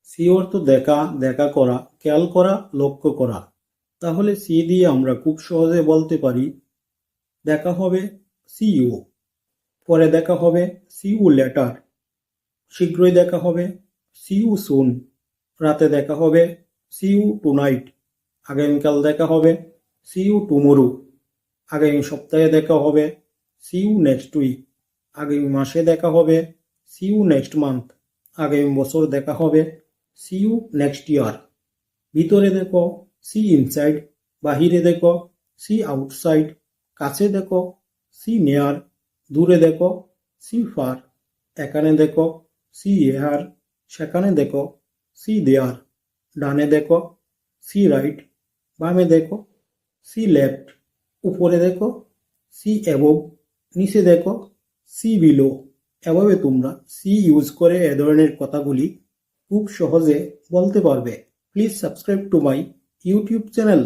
C অর্থ দেখা, দেখা করা, খেয়াল করা, লক্ষ্য করা। তাহলে সি দিয়ে আমরা খুব সহজে বলতে পারি দেখা হবে সি ইউ, পরে দেখা হবে সি ইউ লেটার, শীঘ্রই দেখা হবে সি ইউ সুন, রাতে দেখা হবে সি ইউ টুনাইট, আগামীকাল দেখা হবে সি ইউ টুমোরো, আগামী সপ্তাহে দেখা হবে সি ইউ নেক্সট উইক, আগামী মাসে দেখা হবে সি ইউ নেক্সট মান্থ, আগামী বছর দেখা হবে সি ইউ নেক্সট ইয়ার। ভিতরে দেখো সি ইনসাইড, বাহিরে দেখো সি আউটসাইড, কাছে দেখো সি নিয়ার, দূরে দেখো সি ফার, এখানে দেখো সি হেয়ার, সেখানে দেখো সি দেয়ার, ডানে দেখো সি রাইট, বামে দেখো সি লেফট, উপরে দেখো সি অ্যাবভ, নিচে দেখো সি বিলো। এভাবে তোমরা সি ইউজ করে এ ধরনের কথাগুলি খুব সহজে বলতে পারবে। Please subscribe to my YouTube channel.